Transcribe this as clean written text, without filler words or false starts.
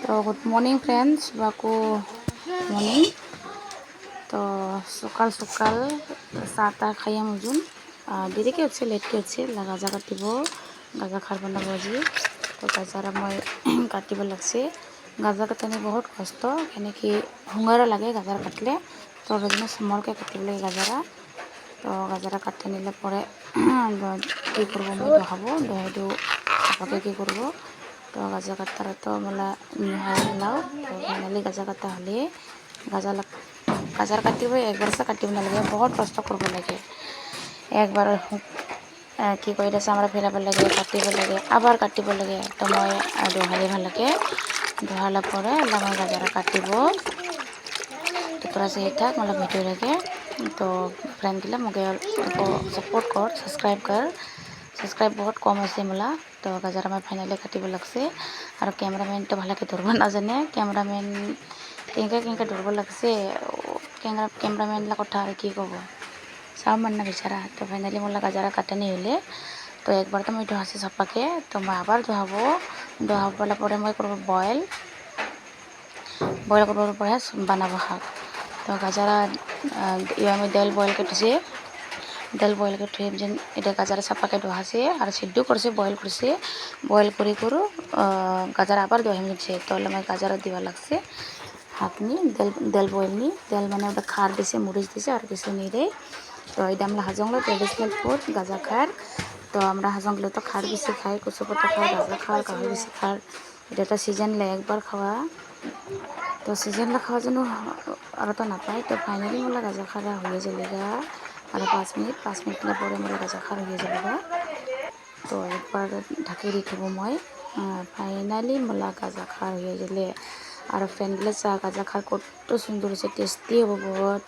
তো good morning friends, Baku morning. তো সকাল সকাল চাহ খাইয়া মজুন দেরিকে হচ্ছে, লেটকে হচ্ছে। গাজা কাটিব, গাজা খার বানাব আজি। তো গাজারা মই কাটিব লাগছে। গাজা কাটানি বহুত কষ্ট, কেনেকি হুঙারা লাগে গাজার কাটলে। তো ওই জন্য স্মলকে কাটিব লাগে গাজারা। তো গাজারা কাটি নিলে পরে কী করবো, মই দেখাবো দেখাইটো আপনাকে কী করবো। তো গাজা কাটার তো মেলা লাও। তো ফাইনালি গাজা কাটা হলে গাজার কাটিব একবার সে কাটিব না লাগে, বহুত কষ্ট করব লাগে। একবার কি কই এটা চামড়া ফেরাব লাগে, কাটিব লাগে, আবার কাটিব লাগে। তো মই দোহালি ভালকে দোহালার পরে মই গাজারা কাটিব। তো তোরা সে থাক মানে ভিডিও লাগে। তো ফ্রেন্ড গিলা মুগে সপোর্ট কর, সাবস্ক্রাইব বহুত কম আছে মোলা। তো গাজার আমার ফাইনালি কাটিব লাগছে। আর ক্যামেরাম্যান তো ভালকে ধরব না জানে, ক্যামেরাম্যান কেঁকে ধরব লাগছে। ক্যামেরাম্যানলা কথা আর কি কব, চাও মান না বেচারা। তো ফাইনালি মোলা গাজারা কাটানি হলে তো একবার তো মই ধোয়াছি সপাকে। তো মই আবার ধোয়াবলা পরে মই করব বয়েল করার পরে বানাবো শাক। তো গাজারা আমি তেল বয়েল করতেছি, তেল বয়েল করে যেন এটা গাজারা সাপাকে ধোয়াছে আর সিদ্ধ করছে, বয়েল করে গাজারা আবার ধোয়া মিলছে। তাহলে আমার গাজারা দিবা লাগছে হাত নি তেল বয়েল নি তেল মানে ওটা খার দিছে, মরিচ দিছে আর কিছু নিয়ে দেয়। তো এটা আমরা হাজংলা ট্রেডিশনাল ফুড গাজা খার। তো আমরা হাজংলে তো খার বেশি খাই, কুচু পাতা খাই, গাজা খার, কাহু বেশি খার। এটা একটা সিজনলে একবার খাওয়া। তো সিজনলা খাওয়ার জন্য আর তো না পাই। তো ফাইনালি মোলা গাজা খারা হয়ে যাবেগা আর 5 মিনিট পরে মোলা গাজা খার হয়ে যাবেগা। তো একবার ঢাকি রেখেব মই। ফাইনালি মোলা গাজা খার হয়ে গেলে আর ফ্রেন্ডগুলো চা গাজা খার কত সুন্দর হয়েছে, টেস্টি হবো বহুত।